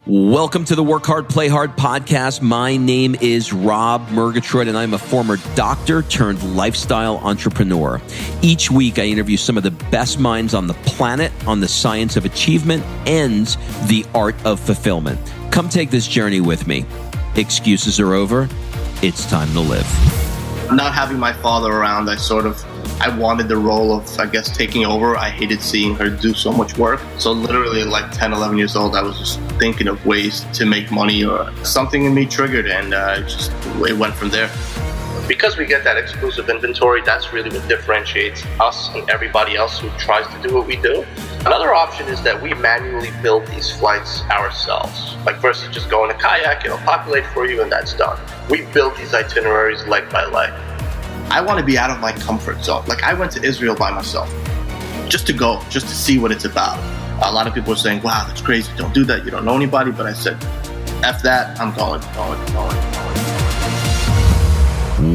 Welcome to the Work Hard, Play Hard podcast. My name is Rob Murgatroyd, and I'm a former doctor turned lifestyle entrepreneur. Each week, I interview some of the best minds on the planet on the science of achievement and the art of fulfillment. Come take this journey with me. Excuses are over. It's time to live. Not having my father around, I wanted the role of, taking over. I hated seeing her do so much work. So literally like 10, 11 years old, I was just thinking of ways to make money, or something in me triggered, and it went from there. Because we get that exclusive inventory, that's really what differentiates us and everybody else who tries to do what we do. Another option is that we manually build these flights ourselves. Like first you just go in a kayak, it'll populate for you, and that's done. We build these itineraries leg by leg. I want to be out of my comfort zone. Like I went to Israel by myself, just to see what it's about. A lot of people were saying, wow, that's crazy, don't do that, you don't know anybody. But I said, F that, I'm going.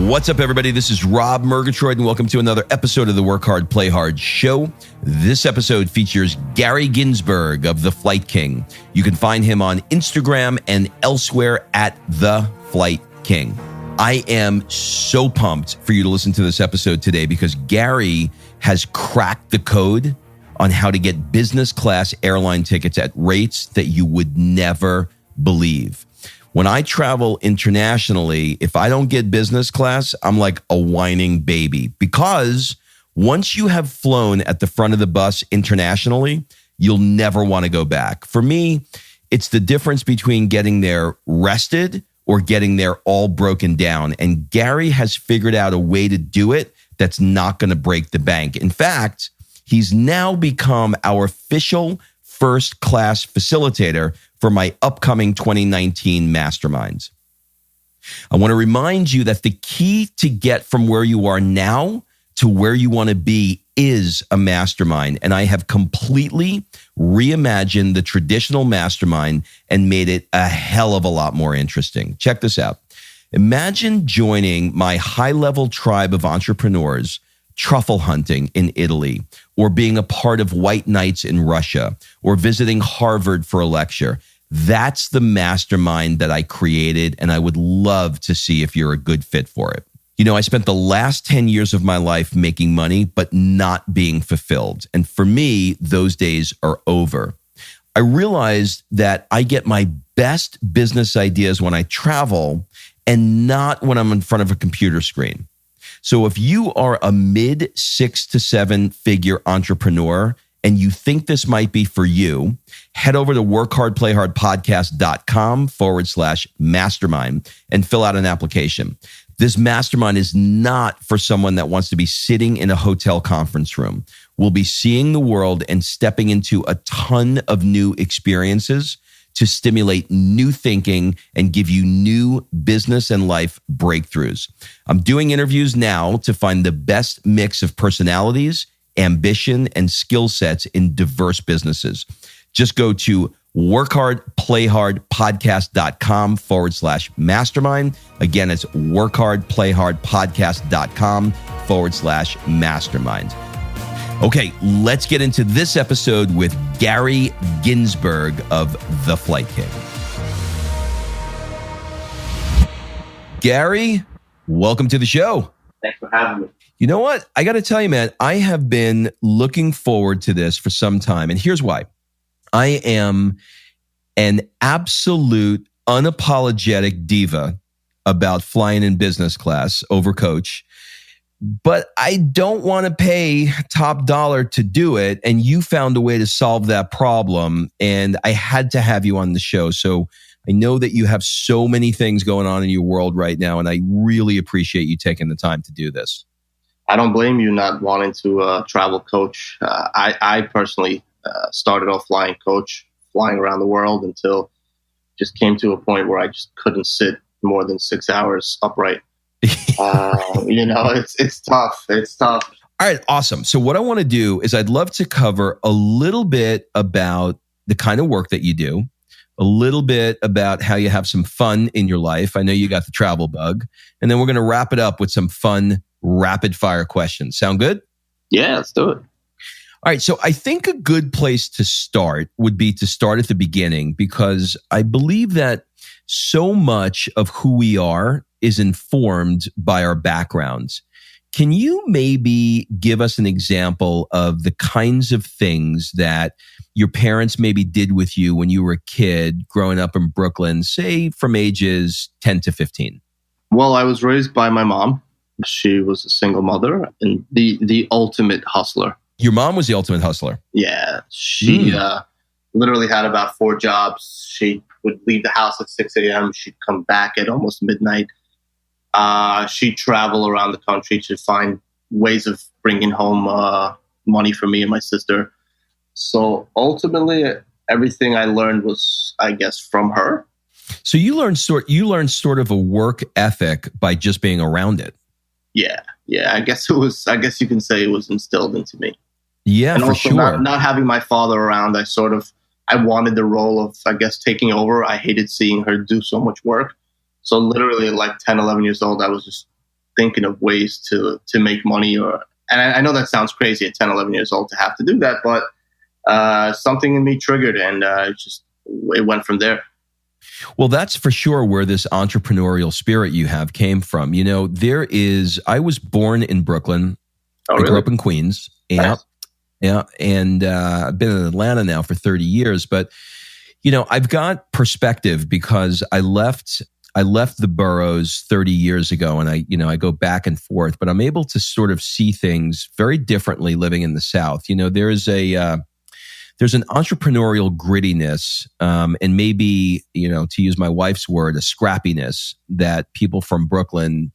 What's up, everybody? This is Rob Murgatroyd, and welcome to another episode of the Work Hard, Play Hard show. This episode features Gary Ginzburg of The Flight King. You can find him on Instagram and elsewhere at The Flight King. I am so pumped for you to listen to this episode today because Gary has cracked the code on how to get business class airline tickets at rates that you would never believe. When I travel internationally, if I don't get business class, I'm like a whining baby, because once you have flown at the front of the bus internationally, you'll never want to go back. For me, it's the difference between getting there rested or getting there all broken down. And Gary has figured out a way to do it that's not going to break the bank. In fact, he's now become our official first class facilitator for my upcoming 2019 masterminds. I want to remind you that the key to get from where you are now to where you want to be is a mastermind. And I have completely reimagined the traditional mastermind and made it a hell of a lot more interesting. Check this out. Imagine joining my high-level tribe of entrepreneurs truffle hunting in Italy, or being a part of White Nights in Russia, or visiting Harvard for a lecture. That's the mastermind that I created, and I would love to see if you're a good fit for it. You know, I spent the last 10 years of my life making money, but not being fulfilled. And for me, those days are over. I realized that I get my best business ideas when I travel and not when I'm in front of a computer screen. So if you are a mid 6 to 7 figure entrepreneur and you think this might be for you, head over to workhardplayhardpodcast.com/mastermind and fill out an application. This mastermind is not for someone that wants to be sitting in a hotel conference room. We'll be seeing the world and stepping into a ton of new experiences to stimulate new thinking and give you new business and life breakthroughs. I'm doing interviews now to find the best mix of personalities, ambition, and skill sets in diverse businesses. Just go to workhardplayhardpodcast.com/mastermind. Again, it's workhardplayhardpodcast.com/mastermind. Okay, let's get into this episode with Gary Ginzburg of The Flight King. Gary, welcome to the show. Thanks for having me. You know what? I got to tell you, man, I have been looking forward to this for some time. And here's why. I am an absolute unapologetic diva about flying in business class over coach, but I don't want to pay top dollar to do it. And you found a way to solve that problem. And I had to have you on the show. So I know that you have so many things going on in your world right now, and I really appreciate you taking the time to do this. I don't blame you not wanting to travel coach. I personally started off flying coach, flying around the world until just came to a point where I just couldn't sit more than 6 hours upright. It's tough. It's tough. All right, awesome. So what I want to do is I'd love to cover a little bit about the kind of work that you do, a little bit about how you have some fun in your life. I know you got the travel bug. And then we're going to wrap it up with some fun rapid fire questions. Sound good? Yeah, let's do it. All right. So I think a good place to start would be to start at the beginning, because I believe that so much of who we are is informed by our backgrounds. Can you maybe give us an example of the kinds of things that your parents maybe did with you when you were a kid growing up in Brooklyn, say from ages 10 to 15? Well, I was raised by my mom. She was a single mother and the ultimate hustler. Your mom was the ultimate hustler. Yeah. She literally had about 4 jobs. She would leave the house at 6 a.m. She'd come back at almost midnight. She'd travel around the country to find ways of bringing home money for me and my sister. So ultimately, everything I learned was, I guess, from her. So you learned sort of a work ethic by just being around it. Yeah. I guess you can say it was instilled into me. Yeah, and for also sure. Not having my father around, I wanted the role of, I guess, taking over. I hated seeing her do so much work. So literally at like 10, 11 years old, I was just thinking of ways to make money. And I know that sounds crazy at 10, 11 years old to have to do that, but something in me triggered, and it went from there. Well, that's for sure where this entrepreneurial spirit you have came from. You know, I was born in Brooklyn. Oh, I grew up in Queens. Nice. Yeah. And I've been in Atlanta now for 30 years. But, you know, I've got perspective because I left the boroughs 30 years ago, and I go back and forth, but I'm able to sort of see things very differently living in the South. You know, there's an entrepreneurial grittiness, and maybe, you know, to use my wife's word, a scrappiness that people from Brooklyn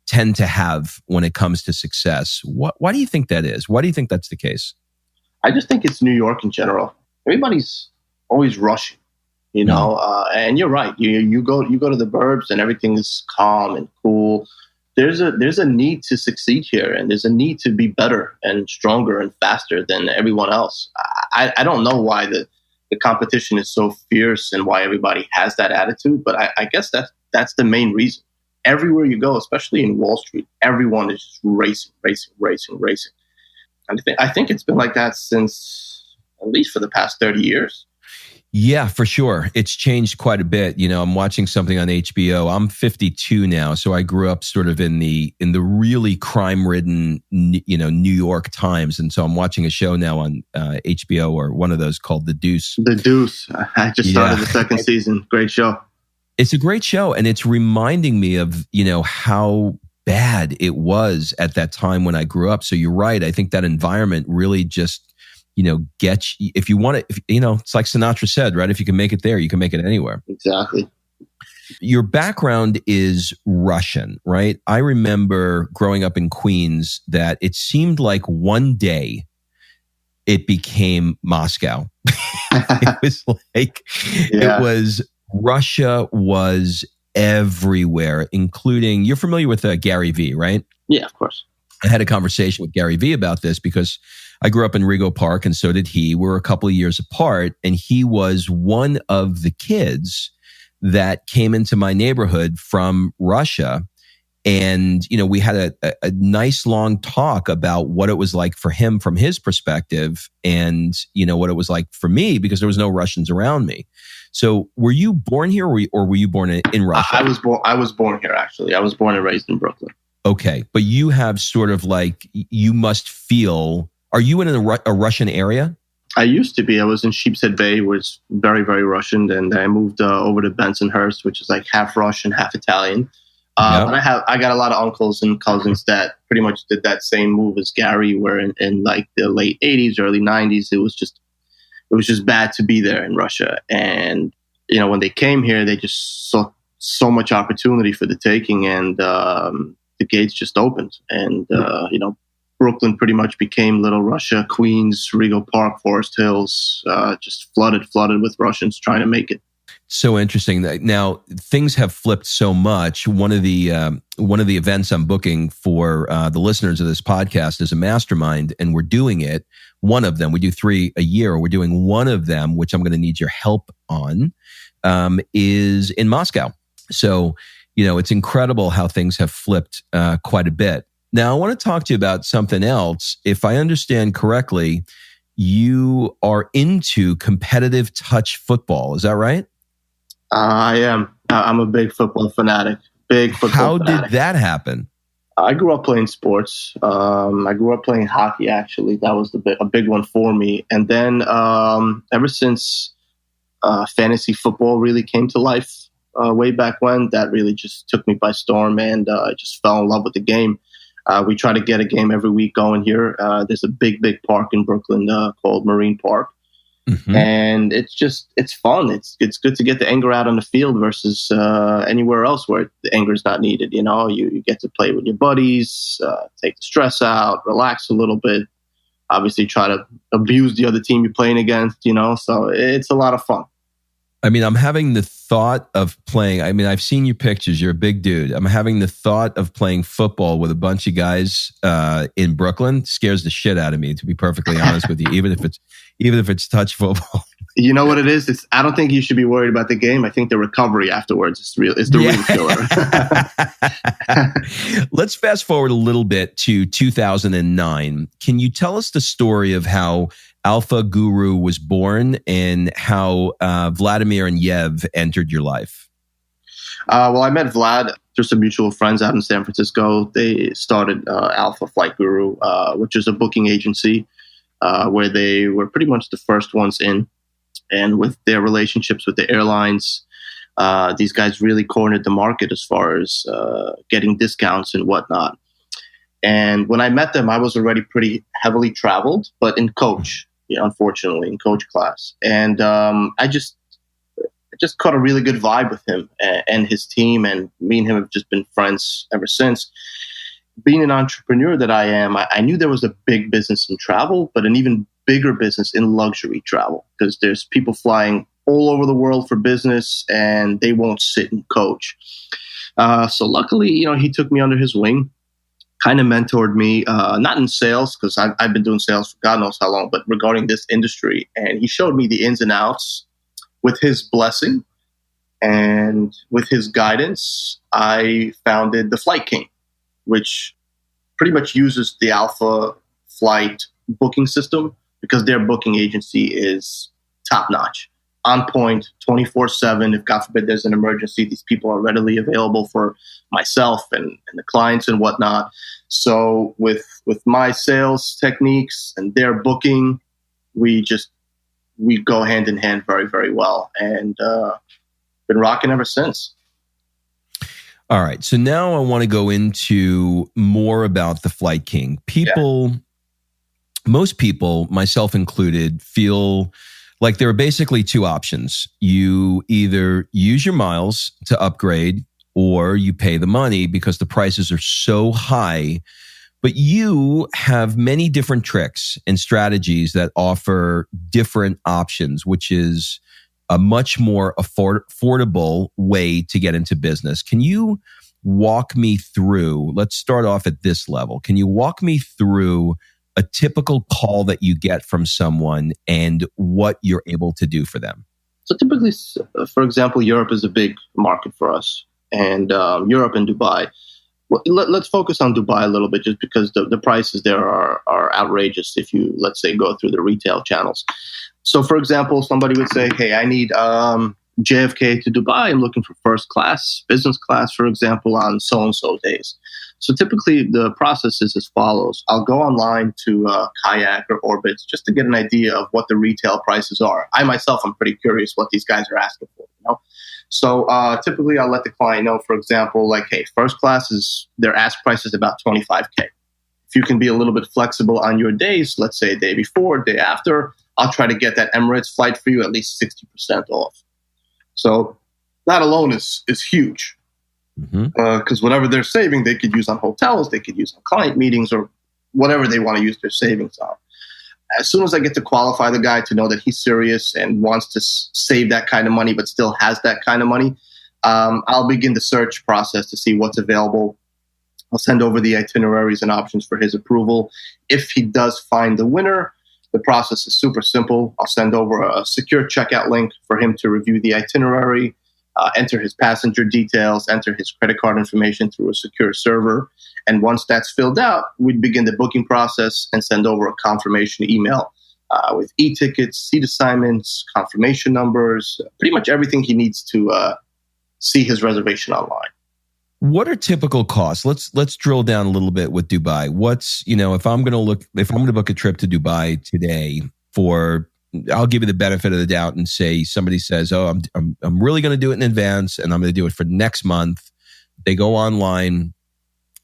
tend to have when it comes to success. Why do you think that is? Why do you think that's the case? I just think it's New York in general. Everybody's always rushing, you know, and you're right. You go to the burbs and everything is calm and cool. There's a need to succeed here, and there's a need to be better and stronger and faster than everyone else. I don't know why the competition is so fierce and why everybody has that attitude, but I guess that's the main reason. Everywhere you go, especially in Wall Street, everyone is just racing. And I think it's been like that since at least for the past 30 years. Yeah, for sure. It's changed quite a bit. You know, I'm watching something on HBO. I'm 52 now, so I grew up sort of in the really crime-ridden, you know, New York times, and so I'm watching a show now on HBO, or one of those called The Deuce. The Deuce. I just started the second season. Great show. It's a great show, and it's reminding me of, you know, how bad it was at that time when I grew up. So you're right. I think that environment really just, you know, gets, if you want it, you know, it's like Sinatra said, right? If you can make it there, you can make it anywhere. Exactly. Your background is Russian, right? I remember growing up in Queens that it seemed like one day it became Moscow. It was like, Yeah. Russia was everywhere, including, you're familiar with Gary V, right? Yeah, of course. I had a conversation with Gary V about this because I grew up in Rego Park, and so did he. We're a couple of years apart, and he was one of the kids that came into my neighborhood from Russia. And, you know, we had a nice long talk about what it was like for him from his perspective, and, you know, what it was like for me, because there was no Russians around me. So were you born here, or were you born in Russia? I was born here, actually. I was born and raised in Brooklyn. Okay. But you have sort of like, you must feel, are you in a Russian area? I used to be. I was in Sheepshead Bay, where it's very, very Russian. And then I moved over to Bensonhurst, which is like half Russian, half Italian. Yep. But I got a lot of uncles and cousins that pretty much did that same move as Gary, where in like the late 80s, early 90s, it was just bad to be there in Russia. And, you know, when they came here, they just saw so much opportunity for the taking, and the gates just opened. And, you know, Brooklyn pretty much became Little Russia. Queens, Rego Park, Forest Hills, just flooded with Russians trying to make it. So interesting. Now things have flipped so much. One of the events I'm booking for the listeners of this podcast is a mastermind, and we're doing it. One of them, we do 3 a year. We're doing one of them, which I'm going to need your help on, is in Moscow. So, you know, it's incredible how things have flipped quite a bit. Now, I want to talk to you about something else. If I understand correctly, you are into competitive touch football. Is that right? I am. I'm a big football fanatic. Big football fanatic. How did that happen? I grew up playing sports. I grew up playing hockey, actually. That was a big one for me. And then ever since fantasy football really came to life way back when, that really just took me by storm, and I just fell in love with the game. We try to get a game every week going here. There's a big park in Brooklyn called Marine Park. Mm-hmm. And it's fun. It's good to get the anger out on the field versus anywhere else where the anger is not needed. You know, you get to play with your buddies, take the stress out, relax a little bit. Obviously, try to abuse the other team you're playing against. You know, so it's a lot of fun. I mean, I'm having the thought of playing. I mean, I've seen your pictures. You're a big dude. I'm having the thought of playing football with a bunch of guys in Brooklyn. Scares the shit out of me, to be perfectly honest with you. Even if it's touch football. You know what it is? I don't think you should be worried about the game. I think the recovery afterwards is the real killer. Let's fast forward a little bit to 2009. Can you tell us the story of how Alpha Guru was born and how Vladimir and Yev entered your life? Well, I met Vlad through some mutual friends out in San Francisco. They started Alpha Flight Guru, which is a booking agency where they were pretty much the first ones in. And with their relationships with the airlines, these guys really cornered the market as far as getting discounts and whatnot. And when I met them, I was already pretty heavily traveled, but in coach, unfortunately, in coach class. And I just caught a really good vibe with him and his team, and me and him have just been friends ever since. Being an entrepreneur that I am, I knew there was a big business in travel, but an even bigger business in luxury travel, because there's people flying all over the world for business and they won't sit and coach. So luckily, he took me under his wing, kind of mentored me, not in sales, because I've been doing sales for God knows how long, but regarding this industry. And he showed me the ins and outs. With his blessing and with his guidance, I founded the Flight King, which pretty much uses the Alpha Flight booking system, because their booking agency is top-notch, on point, 24/7. If, God forbid, there's an emergency, these people are readily available for myself and the clients and whatnot. So with my sales techniques and their booking, we go hand in hand very, very well, and been rocking ever since. All right. So now I want to go into more about the Flight King. Most people, myself included, feel like there are basically two options. You either use your miles to upgrade, or you pay the money because the prices are so high. But you have many different tricks and strategies that offer different options, which is a much more affordable way to get into business. Can you walk me through, let's start off at this level. Can you walk me through a typical call that you get from someone and what you're able to do for them? So typically, for example, Europe is a big market for us, and Europe and Dubai. Well, let's focus on Dubai a little bit, just because the prices there are outrageous if you, let's say, go through the retail channels. So, for example, somebody would say, hey, I need JFK to Dubai. I'm looking for first class, business class, for example, on so-and-so days. So typically the process is as follows. I'll go online to Kayak or Orbitz just to get an idea of what the retail prices are. I myself, I'm pretty curious what these guys are asking for, So typically I'll let the client know, for example, like, hey, first class their ask price is about $25K. If you can be a little bit flexible on your days, let's say day before, day after, I'll try to get that Emirates flight for you at least 60% off. So that alone is huge. Because whatever they're saving, they could use on hotels, they could use on client meetings, or whatever they want to use their savings on. As soon as I get to qualify the guy to know that he's serious and wants to save that kind of money but still has that kind of money, I'll begin the search process to see what's available. I'll send over the itineraries and options for his approval. If he does find the winner, the process is super simple. I'll send over a secure checkout link for him to review the itinerary, enter his passenger details, enter his credit card information through a secure server. And once that's filled out, we'd begin the booking process and send over a confirmation email with e-tickets, seat assignments, confirmation numbers, pretty much everything he needs to see his reservation online. What are typical costs? Let's drill down a little bit with Dubai. What's, if I'm going to book a trip to Dubai today I'll give you the benefit of the doubt and say somebody says, "Oh, I'm really going to do it in advance and I'm going to do it for next month." They go online,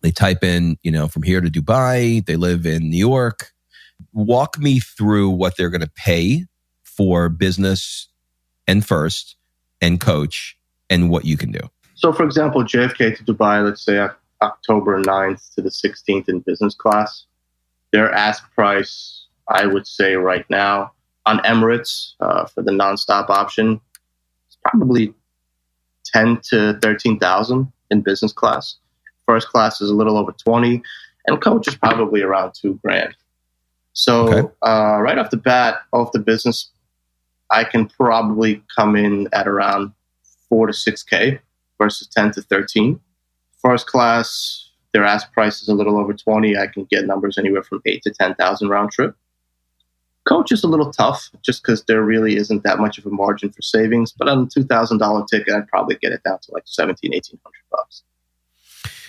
they type in, from here to Dubai, they live in New York. Walk me through what they're going to pay for business and first and coach and what you can do. So, for example, JFK to Dubai, let's say October 9th to the 16th in business class. Their ask price, I would say right now, on Emirates for the nonstop option, it's probably 10 to 13,000 in business class. First class is a little over 20, and coach is probably around $2,000. So okay. Right off the bat, off the business, I can probably come in at around 4 to 6K versus 10 to 13. First class, their ask price is a little over 20. I can get numbers anywhere from 8 to 10,000 round trip. Coach is a little tough just because there really isn't that much of a margin for savings. But on a $2,000 ticket, I'd probably get it down to like $1,700, $1,800.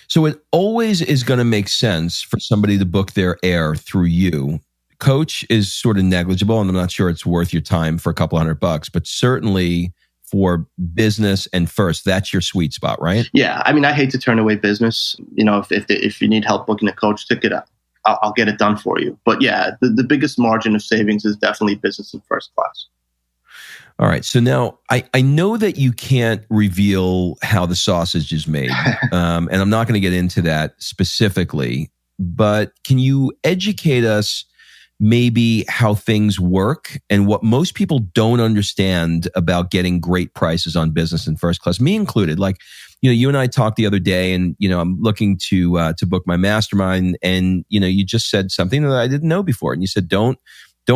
So it always is going to make sense for somebody to book their air through you. Coach is sort of negligible, and I'm not sure it's worth your time for a couple $100, but certainly for business and first, that's your sweet spot, right? Yeah. I mean, I hate to turn away business. If you need help booking a coach ticket, I'll get it done for you. But yeah, the biggest margin of savings is definitely business and first class. All right. So now I know that you can't reveal how the sausage is made, and I'm not going to get into that specifically, but can you educate us maybe how things work and what most people don't understand about getting great prices on business and first class, me included? Like, you and I talked the other day, and I'm looking to book my mastermind, and you just said something that I didn't know before, and you said don't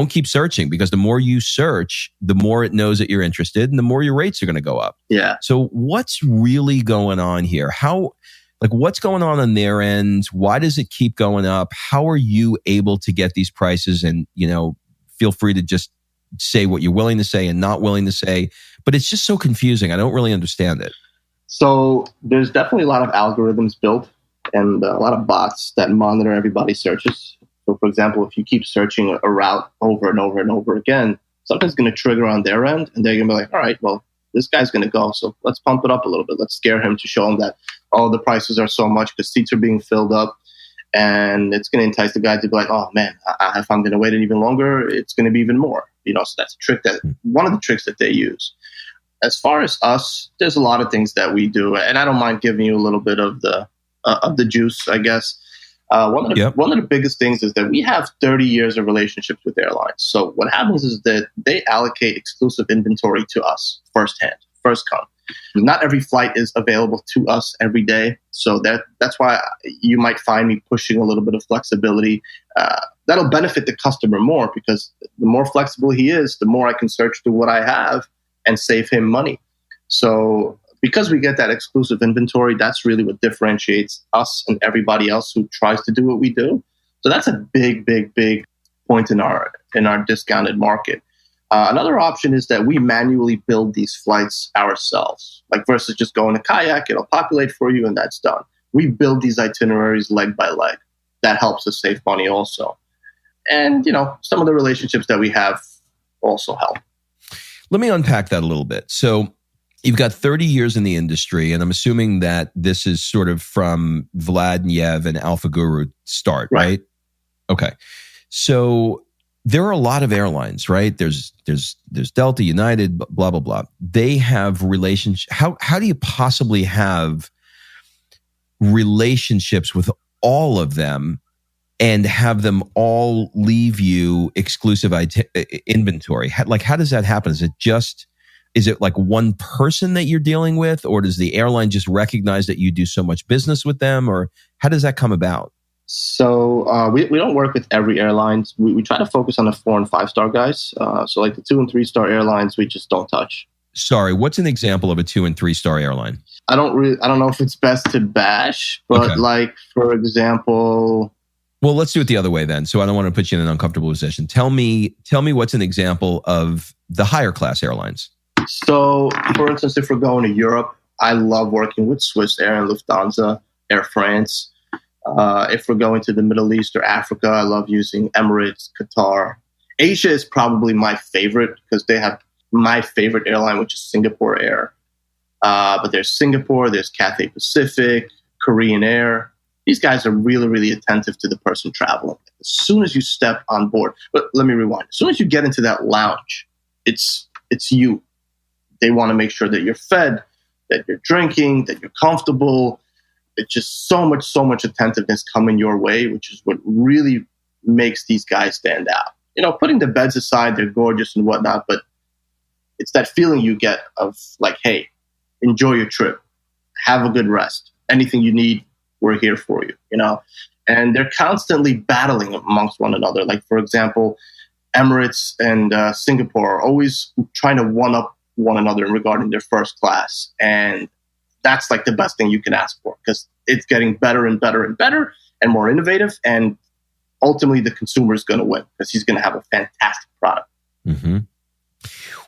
keep searching, because the more you search, the more it knows that you're interested, and the more your rates are going to go up. Yeah. So what's really going on here? What's going on their end? Why does it keep going up? How are you able to get these prices? And, feel free to just say what you're willing to say and not willing to say, but it's just so confusing. I don't really understand it. So there's definitely a lot of algorithms built and a lot of bots that monitor everybody's searches. So for example, if you keep searching a route over and over and over again, something's going to trigger on their end, and they're going to be like, all right, well, this guy's going to go, so let's pump it up a little bit. Let's scare him to show him that all the prices are so much because seats are being filled up, and it's going to entice the guy to be like, oh man, if I'm going to wait even longer, it's going to be even more. So that's one of the tricks that they use. As far as us, there's a lot of things that we do, and I don't mind giving you a little bit of the juice, I guess. One of the biggest things is that we have 30 years of relationships with airlines. So what happens is that they allocate exclusive inventory to us firsthand, first come. Not every flight is available to us every day. So that's why you might find me pushing a little bit of flexibility. That'll benefit the customer more, because the more flexible he is, the more I can search through what I have and save him money. So because we get that exclusive inventory, that's really what differentiates us and everybody else who tries to do what we do. So that's a big, big, big point in our discounted market. Another option is that we manually build these flights ourselves, like versus just going to kayak, it'll populate for you and that's done. We build these itineraries leg by leg. That helps us save money also. And, some of the relationships that we have also help. Let me unpack that a little bit. So you've got 30 years in the industry, and I'm assuming that this is sort of from Vlad and Yev and Alpha Guru start, right? Okay. So there are a lot of airlines, right? There's Delta, United, blah, blah, blah. They have relationships. How do you possibly have relationships with all of them and have them all leave you exclusive inventory? How does that happen? Is it like one person that you're dealing with, or does the airline just recognize that you do so much business with them, or how does that come about? So we don't work with every airline. We try to focus on the 4 and 5 star guys. So like the 2 and 3 star airlines, we just don't touch. Sorry, what's an example of a 2 and 3 star airline? I don't know if it's best to bash, but like, for example, Well, let's do it the other way then. So I don't want to put you in an uncomfortable position. Tell me what's an example of the higher class airlines. So, for instance, if we're going to Europe, I love working with Swiss Air and Lufthansa, Air France. If we're going to the Middle East or Africa, I love using Emirates, Qatar. Asia is probably my favorite because they have my favorite airline, which is Singapore Air. But there's Singapore, there's Cathay Pacific, Korean Air. These guys are really, really attentive to the person traveling. As soon as you step on board, but let me rewind. As soon as you get into that lounge, it's you. They want to make sure that you're fed, that you're drinking, that you're comfortable. It's just so much attentiveness coming your way, which is what really makes these guys stand out. Putting the beds aside, they're gorgeous and whatnot, but it's that feeling you get of like, hey, enjoy your trip, have a good rest. Anything you need, we're here for you, And they're constantly battling amongst one another. Like, for example, Emirates and Singapore are always trying to one-up one another regarding their first class. And that's like the best thing you can ask for because it's getting better and better and better and more innovative. And ultimately, the consumer is going to win because he's going to have a fantastic product. Mm-hmm.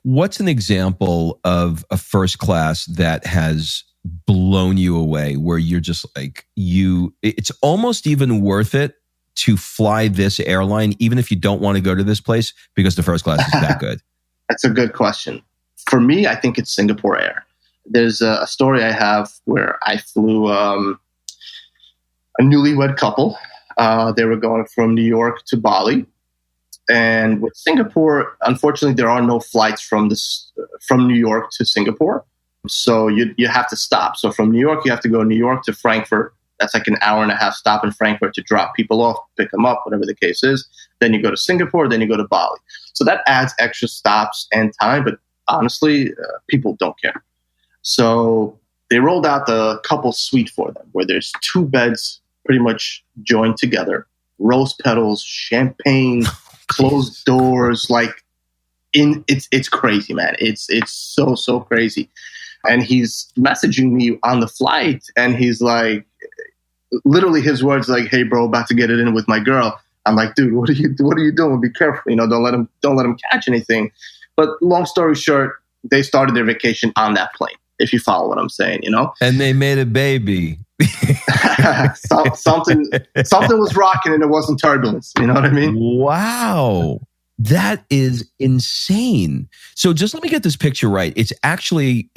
What's an example of a first class that has blown you away where you're just like, it's almost even worth it to fly this airline, even if you don't want to go to this place because the first class is that good? That's a good question. For me, I think it's Singapore Air. There's a story I have where I flew a newlywed couple. They were going from New York to Bali. And with Singapore, unfortunately, there are no flights from New York to Singapore. So you have to stop. So from New York, you have to go New York to Frankfurt. That's like an hour and a half stop in Frankfurt to drop people off, pick them up, whatever the case is. Then you go to Singapore, then you go to Bali. So that adds extra stops and time. But honestly, people don't care. So they rolled out the couple suite for them where there's 2 beds pretty much joined together, rose petals, champagne, closed doors. It's crazy, man. It's so crazy. And he's messaging me on the flight, and he's like, literally his words like, "Hey, bro, about to get it in with my girl." I'm like, "Dude, what are you doing? Be careful, don't let him catch anything." But long story short, they started their vacation on that plane. If you follow what I'm saying, And they made a baby. something was rocking, and it wasn't turbulence. You know what I mean? Wow. That is insane. So just let me get this picture right. It's actually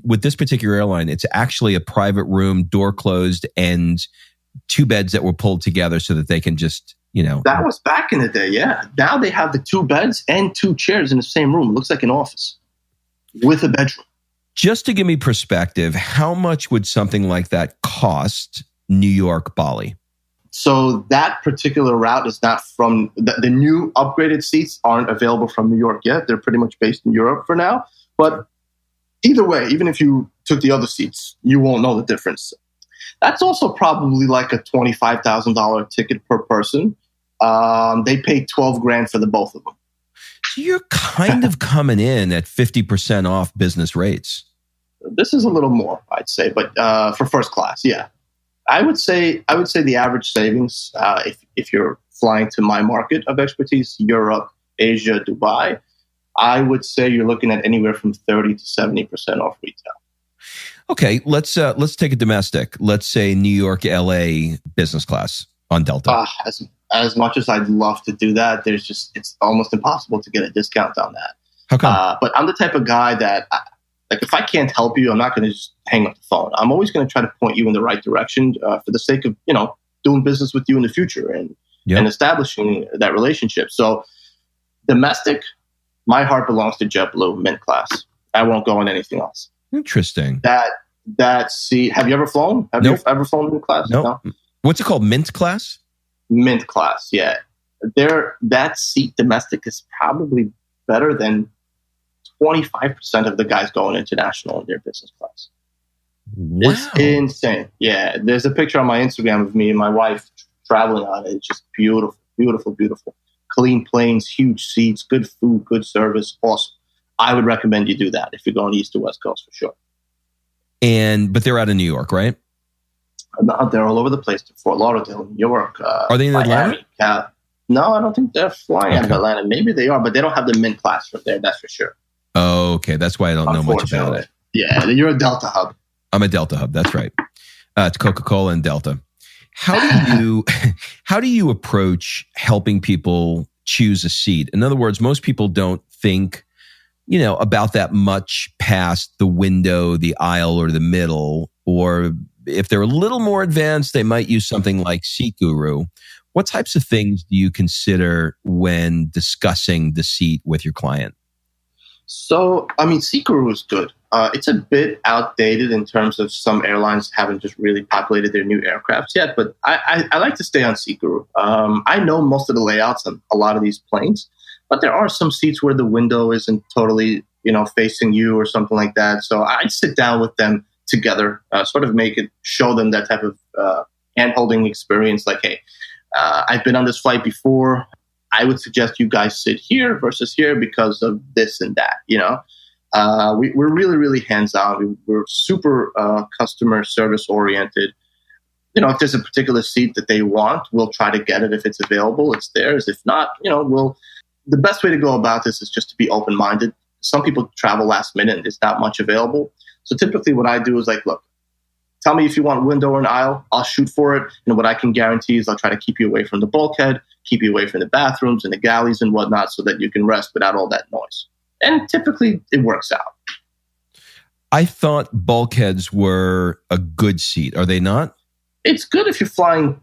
with this particular airline, it's actually a private room, door closed, and 2 beds that were pulled together so that they can just, That was back in the day, yeah. Now they have the 2 beds and 2 chairs in the same room. It looks like an office with a bedroom. Just to give me perspective, how much would something like that cost New York, Bali? So that particular route is not from the new upgraded seats aren't available from New York yet. They're pretty much based in Europe for now. But either way, even if you took the other seats, you won't know the difference. That's also probably like a $25,000 ticket per person. They paid $12,000 for the both of them. So you're kind of coming in at 50% off business rates. This is a little more, I'd say, but for first class, yeah. I would say the average savings, if you're flying to my market of expertise, Europe, Asia, Dubai, I would say you're looking at anywhere from 30 to 70% off retail. Okay, let's take a domestic. Let's say New York, LA, business class on Delta. As much as I'd love to do that, it's almost impossible to get a discount on that. How come? But I'm the type of guy that, if I can't help you, I'm not going to just hang up the phone. I'm always going to try to point you in the right direction for the sake of, doing business with you in the future and establishing that relationship. So domestic, my heart belongs to JetBlue, mint class. I won't go on anything else. Interesting. Have you ever flown? Have Nope. you ever flown mint class? Nope. No. What's it called? Mint class? Mint class, yeah. That seat domestic is probably better than 25% of the guys going international in their business class. Wow. It's insane. Yeah, there's a picture on my Instagram of me and my wife traveling on it. It's just beautiful, beautiful, beautiful. Clean planes, huge seats, good food, good service, awesome. I would recommend you do that if you're going east to west coast for sure. But they're out of New York, right? No, they're all over the place. Fort Lauderdale, New York. Are they in Miami, Atlanta? No, I don't think they're flying out of Atlanta. Maybe they are, but they don't have the mint class from there. That's for sure. Oh, okay. That's why I don't know much about it. Yeah, you're a Delta hub. I'm a Delta hub. That's right. It's Coca-Cola and Delta. How do you approach helping people choose a seat? In other words, most people don't think, about that much past the window, the aisle, or the middle. Or if they're a little more advanced, they might use something like Seat Guru. What types of things do you consider when discussing the seat with your client? So, Seat Guru is good. It's a bit outdated in terms of some airlines haven't just really populated their new aircrafts yet, but I like to stay on Seat Guru. I know most of the layouts on a lot of these planes, but there are some seats where the window isn't totally, facing you or something like that. So I'd sit down with them together, sort of show them that type of hand-holding experience. Like, hey, I've been on this flight before. I would suggest you guys sit here versus here because of this and that, We're really, really hands-on. We're super customer service oriented. If there's a particular seat that they want, we'll try to get it. If it's available, it's theirs. If not, the best way to go about this is just to be open-minded. Some people travel last minute and there's not much available. So typically what I do is like, look, tell me if you want window or an aisle. I'll shoot for it. And what I can guarantee is I'll try to keep you away from the bulkhead, keep you away from the bathrooms and the galleys and whatnot so that you can rest without all that noise. And typically it works out. I thought bulkheads were a good seat. Are they not? It's good if you're flying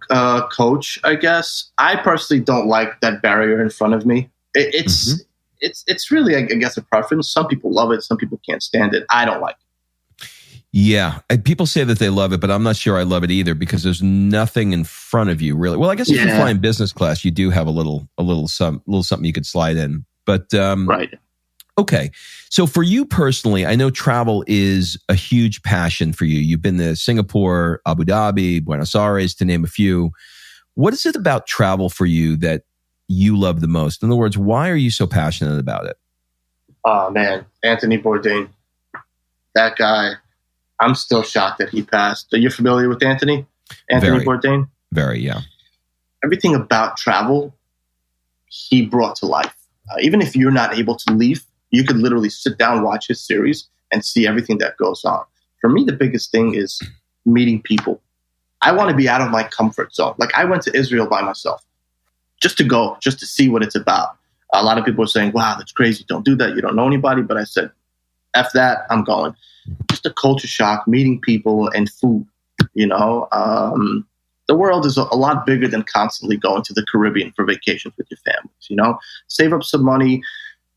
coach, I guess. I personally don't like that barrier in front of me. It's really, I guess, a preference. Some people love it. Some people can't stand it. I don't like it. Yeah. People say that they love it, but I'm not sure I love it either because there's nothing in front of you really. Well, I guess if you fly in business class, you do have a little something you could slide in. But right. Okay. So for you personally, I know travel is a huge passion for you. You've been to Singapore, Abu Dhabi, Buenos Aires, to name a few. What is it about travel for you that you love the most? In other words, why are you so passionate about it? Oh, man. Anthony Bourdain. That guy, I'm still shocked that he passed. Are you familiar with Anthony Bourdain? Very, yeah. Everything about travel, he brought to life. Even if you're not able to leave, you could literally sit down, watch his series, and see everything that goes on. For me, the biggest thing is meeting people. I want to be out of my comfort zone. Like, I went to Israel by myself just to see what it's about. A lot of people are saying, wow, that's crazy. Don't do that. You don't know anybody. But I said, F that, I'm going. Just a culture shock, meeting people and food, The world is a lot bigger than constantly going to the Caribbean for vacations with your families, Save up some money,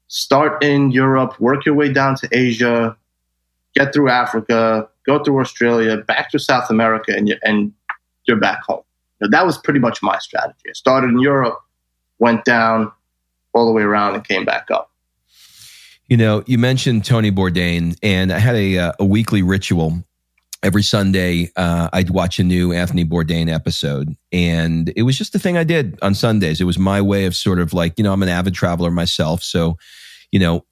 start in Europe, work your way down to Asia, get through Africa, go through Australia, back to South America, and you're back home. That was pretty much my strategy. I started in Europe, went down all the way around and came back up. You mentioned Tony Bourdain, and I had a weekly ritual. Every Sunday, I'd watch a new Anthony Bourdain episode. And it was just the thing I did on Sundays. It was my way of sort of like, I'm an avid traveler myself. So,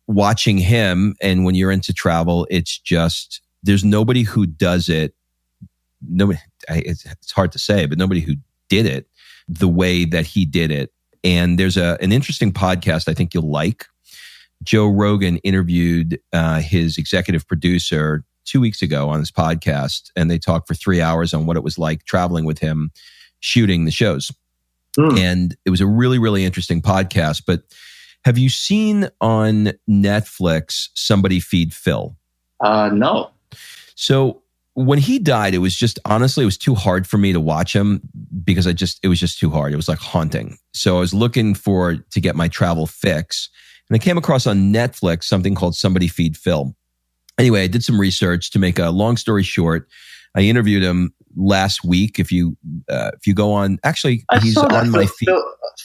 watching him, and when you're into travel, it's just, there's nobody who does it. Nobody, it's hard to say, but nobody who did it the way that he did it. And there's an interesting podcast I think you'll like. Joe Rogan interviewed his executive producer 2 weeks ago on his podcast, and they talked for 3 hours on what it was like traveling with him, shooting the shows. And it was a really, really interesting podcast. But have you seen on Netflix Somebody Feed Phil? No. So when he died, it was just, honestly, it was too hard for me to watch him because it was just too hard. It was like haunting. So I was looking to get my travel fix. And I came across on Netflix something called Somebody Feed Phil. Anyway, I did some research. To make a long story short, I interviewed him last week. If you go on, actually, he's on my feed.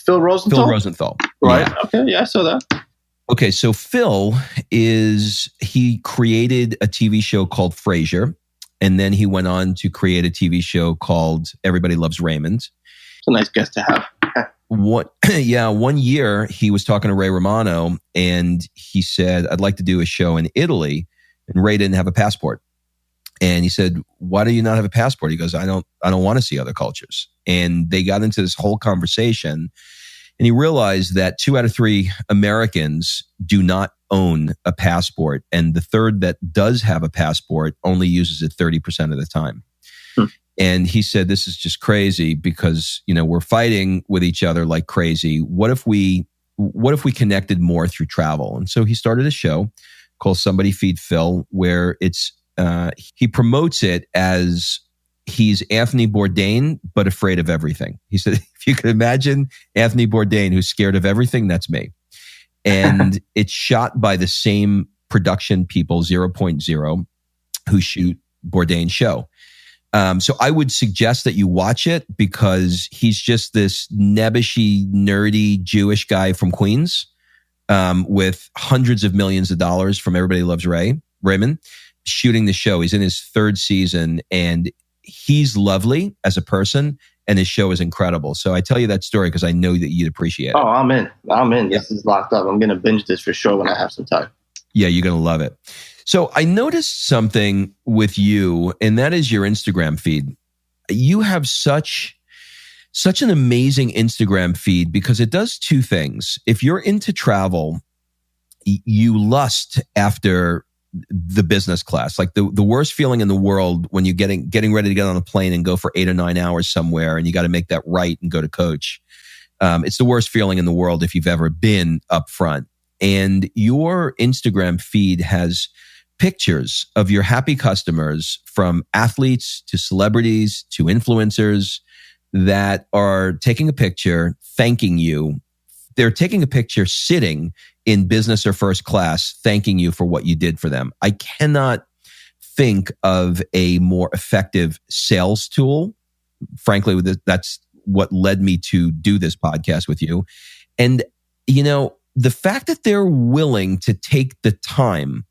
Phil Rosenthal? Phil Rosenthal. Right. Yeah. Okay. Yeah, I saw that. Okay. So Phil he created a TV show called Frasier. And then he went on to create a TV show called Everybody Loves Raymond. It's a nice guest to have. One year he was talking to Ray Romano and he said, I'd like to do a show in Italy. And Ray didn't have a passport. And he said, why do you not have a passport? He goes, I don't want to see other cultures. And they got into this whole conversation. And he realized that 2 out of 3 Americans do not own a passport. And the third that does have a passport only uses it 30% of the time. And he said, this is just crazy because, we're fighting with each other like crazy. What if we connected more through travel? And so he started a show called Somebody Feed Phil, where he promotes it as he's Anthony Bourdain, but afraid of everything. He said, if you could imagine Anthony Bourdain, who's scared of everything, that's me. And it's shot by the same production people, 0.0, who shoot Bourdain's show. So I would suggest that you watch it because he's just this nebbishy, nerdy Jewish guy from Queens with hundreds of millions of dollars from Everybody Loves Raymond, shooting the show. He's in his 3rd season and he's lovely as a person and his show is incredible. So I tell you that story because I know that you'd appreciate it. Oh, I'm in. Yeah. This is locked up. I'm going to binge this for sure when I have some time. Yeah, you're going to love it. So I noticed something with you, and that is your Instagram feed. You have such an amazing Instagram feed because it does 2 things. If you're into travel, you lust after the business class, like the worst feeling in the world when you're getting ready to get on a plane and go for 8 or 9 hours somewhere and you got to make that right and go to coach. It's the worst feeling in the world if you've ever been up front. And your Instagram feed has pictures of your happy customers, from athletes to celebrities to influencers, that are taking a picture, thanking you. They're taking a picture sitting in business or first class, thanking you for what you did for them. I cannot think of a more effective sales tool. Frankly, that's what led me to do this podcast with you. And, the fact that they're willing to take the time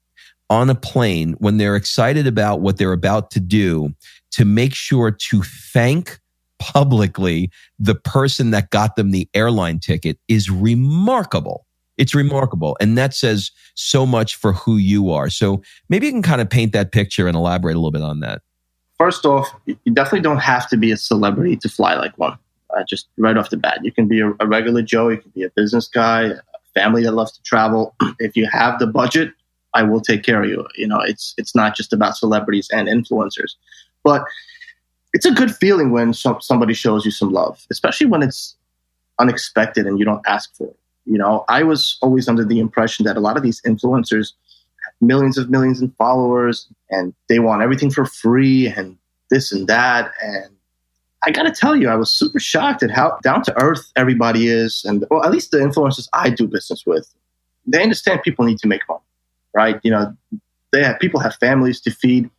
on a plane when they're excited about what they're about to do to make sure to thank publicly the person that got them the airline ticket is remarkable. It's remarkable. And that says so much for who you are. So maybe you can kind of paint that picture and elaborate a little bit on that. First off, you definitely don't have to be a celebrity to fly like one. Just right off the bat, you can be a regular Joe. You can be a business guy, a family that loves to travel. If you have the budget, I will take care of you. It's not just about celebrities and influencers, but it's a good feeling when somebody shows you some love, especially when it's unexpected and you don't ask for it. I was always under the impression that a lot of these influencers have millions in followers and they want everything for free and this and that. And I got to tell you, I was super shocked at how down to earth everybody is. And at least the influencers I do business with, they understand people need to make money, right? People have families to feed.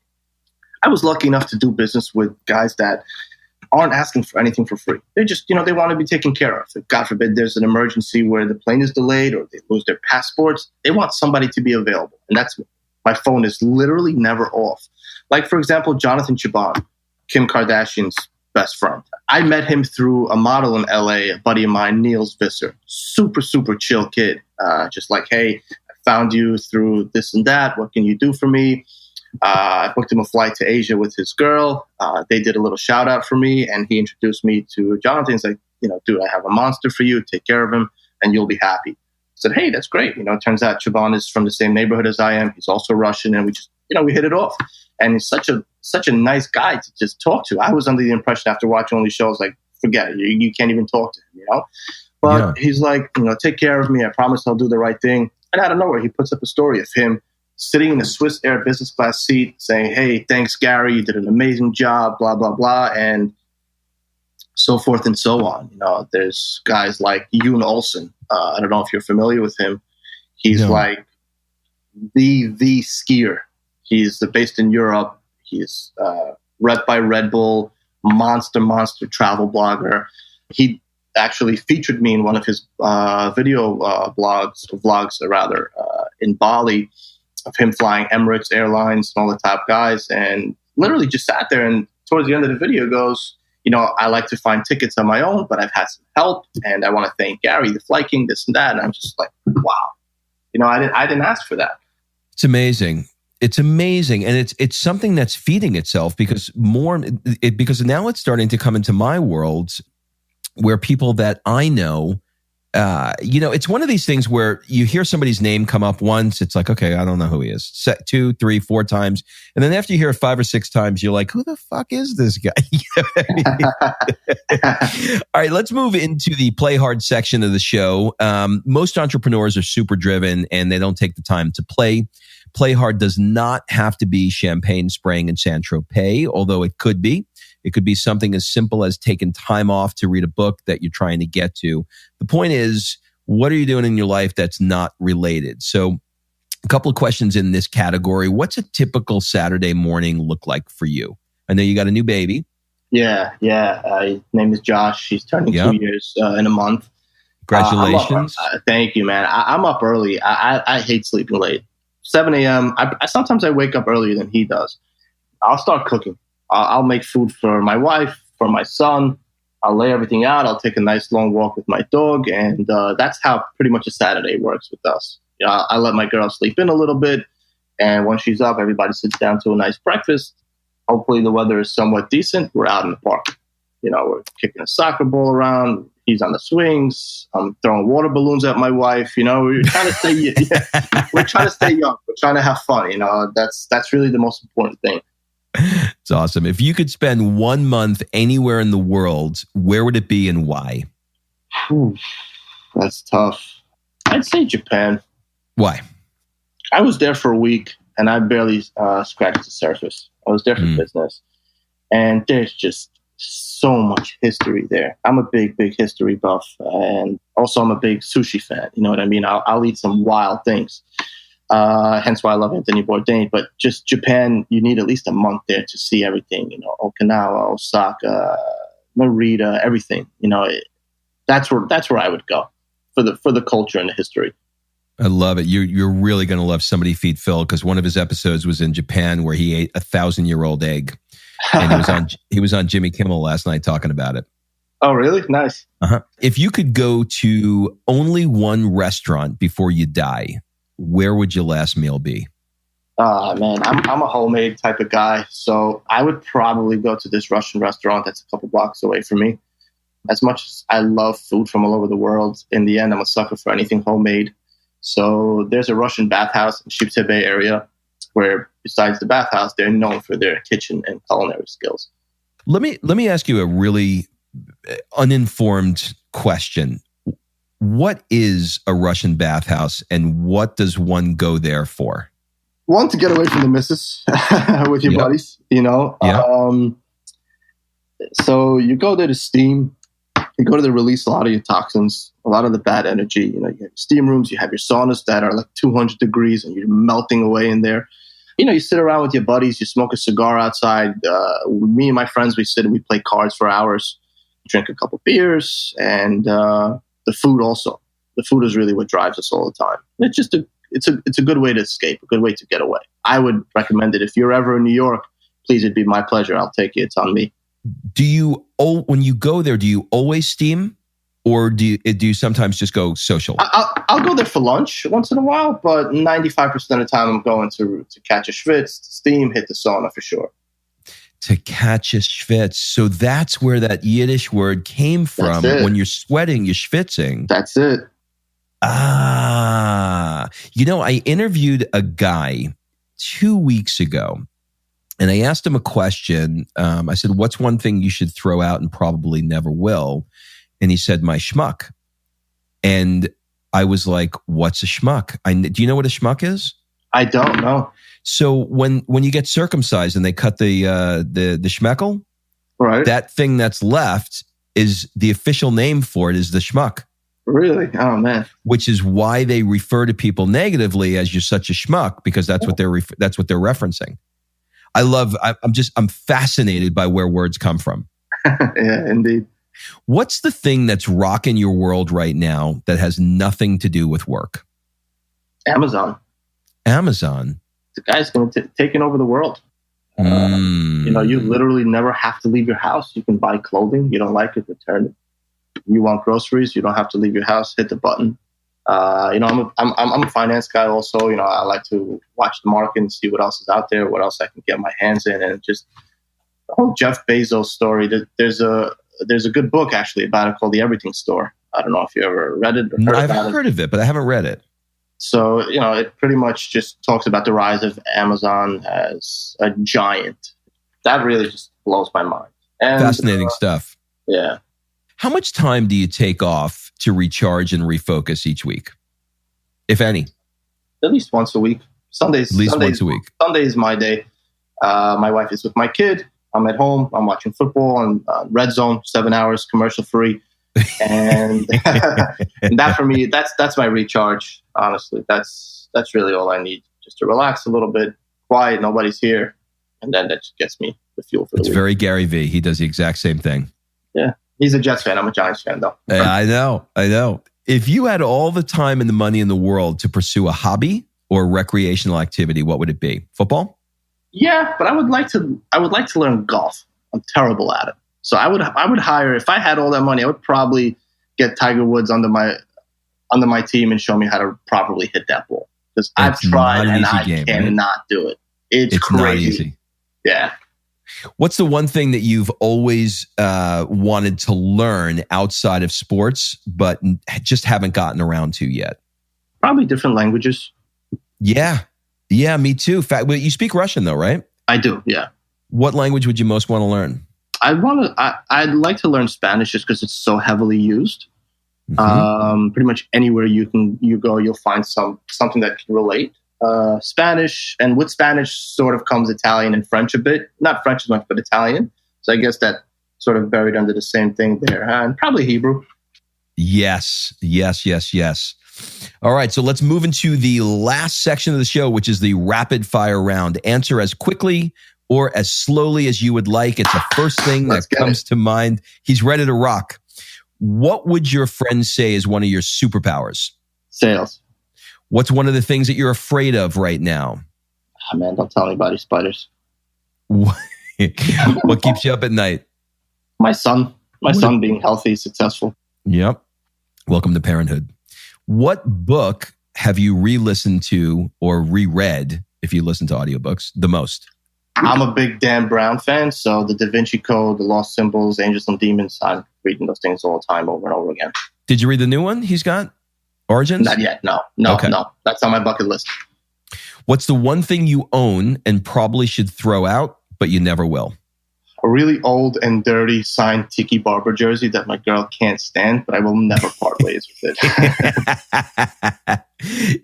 I was lucky enough to do business with guys that aren't asking for anything for free. They just, they want to be taken care of. If, God forbid, there's an emergency where the plane is delayed or they lose their passports, they want somebody to be available. And that's my phone is literally never off. Like, for example, Jonathan Chabon, Kim Kardashian's best friend. I met him through a model in LA, a buddy of mine, Niels Visser. Super, super chill kid. Just like, hey, I found you through this and that. What can you do for me? I booked him a flight to Asia with his girl. They did a little shout out for me and he introduced me to Jonathan. He's like, dude, I have a monster for you. Take care of him and you'll be happy. I said, hey, that's great. It turns out Chabon is from the same neighborhood as I am. He's also Russian and we just, we hit it off. And he's such a nice guy to just talk to. I was under the impression after watching all these shows, like, forget it. You can't even talk to him, But he's like, take care of me. I promise I'll do the right thing. And out of nowhere, he puts up a story of him sitting in a Swiss Air business class seat saying, hey, thanks, Gary. You did an amazing job, blah, blah, blah. And so forth and so on. There's guys like Yoon Olsen. I don't know if you're familiar with him. He's like the skier. He's based in Europe. He's rep by Red Bull, monster travel blogger. He actually featured me in one of his video vlogs in Bali of him flying Emirates Airlines and all the top guys, and literally just sat there and towards the end of the video goes, I like to find tickets on my own, but I've had some help and I want to thank Gary, the Flight King, this and that. And I'm just like, wow. I didn't ask for that. It's amazing. It's amazing, and it's something that's feeding itself because because now it's starting to come into my world where people that I know, it's one of these things where you hear somebody's name come up once, it's like, okay, I don't know who he is. 2, 3, 4 times, and then after you hear it 5 or 6 times, you're like, who the fuck is this guy? All right, let's move into the play hard section of the show. Most entrepreneurs are super driven and they don't take the time to play. Play hard does not have to be champagne spraying in Saint-Tropez, although it could be. It could be something as simple as taking time off to read a book that you're trying to get to. The point is, what are you doing in your life that's not related? So a couple of questions in this category. What's a typical Saturday morning look like for you? I know you got a new baby. Yeah. His name is Josh. He's turning 2 years in a month. Congratulations. Thank you, man. I'm up early. I hate sleeping late. 7 a.m. Sometimes I wake up earlier than he does. I'll start cooking. I'll make food for my wife, for my son. I'll lay everything out. I'll take a nice long walk with my dog. And that's how pretty much a Saturday works with us. I let my girl sleep in a little bit. And when she's up, everybody sits down to a nice breakfast. Hopefully the weather is somewhat decent. We're out in the park. We're kicking a soccer ball around. He's on the swings. I'm throwing water balloons at my wife. We're trying to stay. We're trying to stay young. We're trying to have fun. That's really the most important thing. It's awesome. If you could spend 1 month anywhere in the world, where would it be and why? That's tough. I'd say Japan. Why? I was there for a week and I barely scratched the surface. I was there for business, and there's just so much history there. I'm a big history buff, and also I'm a big sushi fan. You know what I mean? I'll eat some wild things. Hence why I love Anthony Bourdain. But just Japan, you need at least a month there to see everything. Okinawa, Osaka, Narita, everything. That's where I would go for the culture and the history. I love it. You're really going to love Somebody Feed Phil, because one of his episodes was in Japan where he ate 1,000-year-old egg, and he was on Jimmy Kimmel last night talking about it. Oh, really? Nice. If you could go to only one restaurant before you die, where would your last meal be? Man, I'm a homemade type of guy, so I would probably go to this Russian restaurant that's a couple blocks away from me. As much as I love food from all over the world, in the end, I'm a sucker for anything homemade. So there's a Russian bathhouse in Shipse Bay area where, besides the bathhouse, they're known for their kitchen and culinary skills. Let me ask you a really uninformed question. What is a Russian bathhouse, and what does one go there for? One, to get away from the missus with your buddies, So you go there to steam. You go to release a lot of your toxins, a lot of the bad energy. You have steam rooms, you have your saunas that are like 200 degrees and you're melting away in there. You sit around with your buddies, you smoke a cigar outside. Me and my friends, we sit and we play cards for hours, drink a couple beers, and the food also. The food is really what drives us all the time. It's just it's a good way to escape, a good way to get away. I would recommend it. If you're ever in New York, please, it'd be my pleasure. I'll take you. It's on me. When you go there, do you always steam, or do you sometimes just go social? I'll go there for lunch once in a while, but 95% of the time I'm going to catch a schwitz, to steam, hit the sauna for sure. To catch a schwitz. So that's where that Yiddish word came from. When you're sweating, you're schwitzing. That's it. I interviewed a guy 2 weeks ago, and I asked him a question. I said, what's one thing you should throw out and probably never will? And he said, my schmuck. And I was like, what's a schmuck? Do you know what a schmuck is? I don't know. So when you get circumcised and they cut the schmeckel, right, that thing that's left is the official name for it is the schmuck. Really? Oh man! Which is why they refer to people negatively as you're such a schmuck, because that's what they're referencing. I'm fascinated by where words come from. Yeah, indeed. What's the thing that's rocking your world right now that has nothing to do with work? Amazon. The guy's going to taking over the world. You literally never have to leave your house. You can buy clothing. You don't like it, return it. You want groceries. You don't have to leave your house. Hit the button. I'm a finance guy also. I like to watch the market and see what else is out there, what else I can get my hands in, and just the whole Jeff Bezos story. There's a good book actually about it called The Everything Store. I don't know if you ever read it or heard about it. I've heard of it, but I haven't read it. So, it pretty much just talks about the rise of Amazon as a giant. That really just blows my mind. And, fascinating stuff. Yeah. How much time do you take off to recharge and refocus each week, if any? At least once a week. Sundays. Once a week. Sunday is my day. My wife is with my kid. I'm at home. I'm watching football and Red Zone, 7 hours, commercial free. And, and that for me, that's my recharge. Honestly, that's really all I need, just to relax a little bit, quiet, nobody's here, and then that just gets me the fuel for the week. It's very Gary V. He does the exact same thing. Yeah, he's a Jets fan. I'm a Giants fan, though. I know. If you had all the time and the money in the world to pursue a hobby or recreational activity, what would it be? Football? Yeah, but I would like to learn golf. I'm terrible at it. So I would hire, if I had all that money, I would probably get Tiger Woods under my team and show me how to properly hit that ball. Because I've tried and I cannot do it. It's crazy. Not easy. Yeah. What's the one thing that you've always wanted to learn outside of sports, but just haven't gotten around to yet? Probably different languages. Yeah, me too. You speak Russian though, right? I do. Yeah. What language would you most want to learn? I'd like to learn Spanish just because it's so heavily used. Mm-hmm. Pretty much anywhere you go, you'll find something that can relate. Spanish, and with Spanish sort of comes Italian and French a bit. Not French as much, but Italian. So I guess that sort of buried under the same thing there. And probably Hebrew. Yes. All right, so let's move into the last section of the show, which is the rapid fire round. Answer as quickly or as slowly as you would like. It's the first thing that comes to mind. He's ready to rock. What would your friends say is one of your superpowers? Sales. What's one of the things that you're afraid of right now? Oh, man, don't tell anybody. Spiders. What keeps you up at night? My son. My son being healthy, successful. Yep. Welcome to parenthood. What book have you re-listened to or reread, if you listen to audiobooks, the most? I'm a big Dan Brown fan, so the Da Vinci Code, The Lost Symbols, Angels and Demons, I'm reading those things all the time over and over again. Did you read the new one he's got? Origins? Not yet, no. That's on my bucket list. What's the one thing you own and probably should throw out, but you never will? A really old and dirty signed Tiki Barber jersey that my girl can't stand, but I will never part ways with it.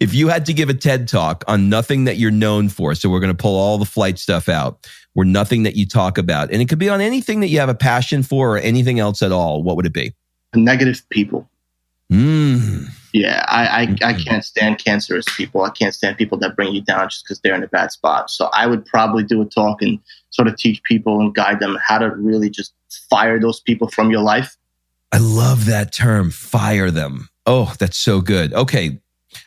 If you had to give a TED Talk on nothing that you're known for, so we're going to pull all the flight stuff out, or nothing that you talk about, and it could be on anything that you have a passion for or anything else at all, what would it be? Negative people. Yeah, I can't stand cancerous people. I can't stand people that bring you down just because they're in a bad spot. So I would probably do a talk and sort of teach people and guide them how to really just fire those people from your life. I love that term, fire them. Oh, that's so good. Okay,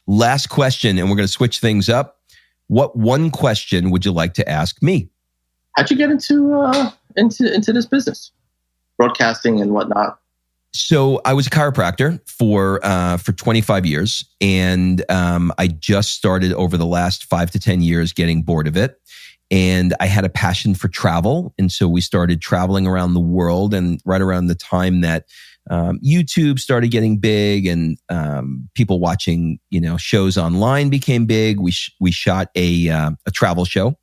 last question, and we're going to switch things up. What one question would you like to ask me? How'd you get into this business, broadcasting and whatnot? So I was a chiropractor for 25 years, and I just started over the last 5 to 10 years getting bored of it. And I had a passion for travel, and so we started traveling around the world. And right around the time that YouTube started getting big, and people watching shows online became big, we shot a travel show.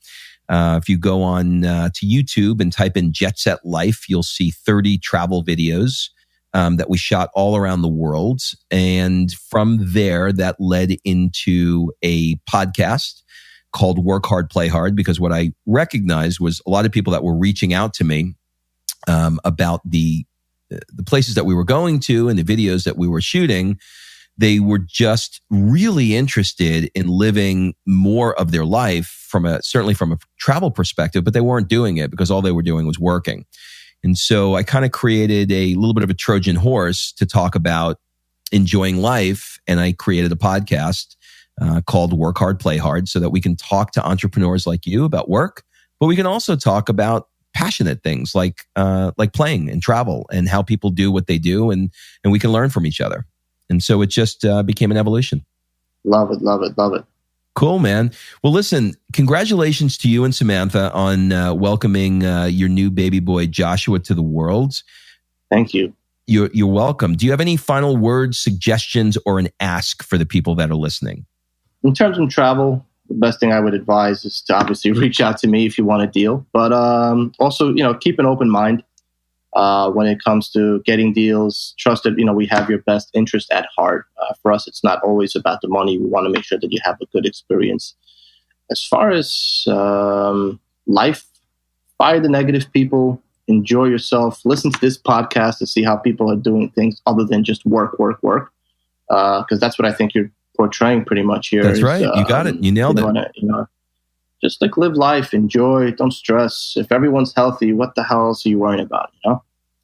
If you go on to YouTube and type in Jet Set Life, you'll see 30 travel videos that we shot all around the world. And from there, that led into a podcast called Work Hard, Play Hard, because what I recognized was a lot of people that were reaching out to me about the places that we were going to and the videos that we were shooting. They were just really interested in living more of their life certainly from a travel perspective, but they weren't doing it because all they were doing was working. And so I kind of created a little bit of a Trojan horse to talk about enjoying life. And I created a podcast called Work Hard, Play Hard, so that we can talk to entrepreneurs like you about work, but we can also talk about passionate things like playing and travel and how people do what they do. And we can learn from each other. And so it just became an evolution. Love it, love it, love it. Cool, man. Well, listen, congratulations to you and Samantha on welcoming your new baby boy, Joshua, to the world. Thank you. You're welcome. Do you have any final words, suggestions, or an ask for the people that are listening? In terms of travel, the best thing I would advise is to obviously reach out to me if you want a deal. But also, keep an open mind when it comes to getting deals. Trust that, we have your best interest at heart. For us, it's not always about the money. We want to make sure that you have a good experience. As far as life, fire the negative people. Enjoy yourself. Listen to this podcast to see how people are doing things other than just work. Because that's what I think you're portraying pretty much here. That's right. You got it. You nailed it. Just live life, enjoy, don't stress. If everyone's healthy, what the hell else are you worrying about?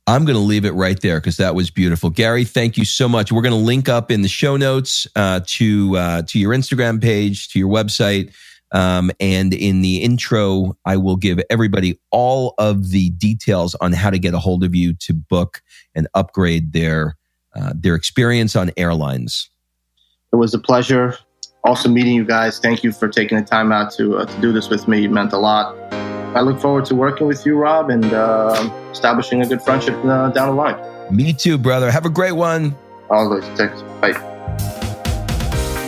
I'm going to leave it right there because that was beautiful. Gary, thank you so much. We're going to link up in the show notes to your Instagram page, to your website. And in the intro, I will give everybody all of the details on how to get a hold of you to book and upgrade their experience on airlines. It was a pleasure. Also meeting you guys. Thank you for taking the time out to do this with me. It meant a lot. I look forward to working with you, Rob, and establishing a good friendship down the line. Me too, brother. Have a great one. Always. Thanks. Bye.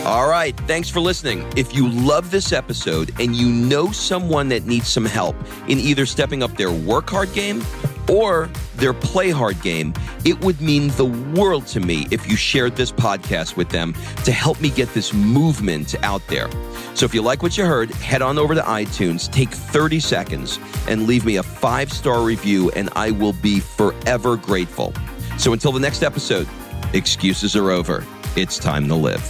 All right. Thanks for listening. If you love this episode and you know someone that needs some help in either stepping up their work hard game or their play hard game, it would mean the world to me if you shared this podcast with them to help me get this movement out there. So if you like what you heard, head on over to iTunes, take 30 seconds and leave me a 5-star review, and I will be forever grateful. So until the next episode, excuses are over. It's time to live.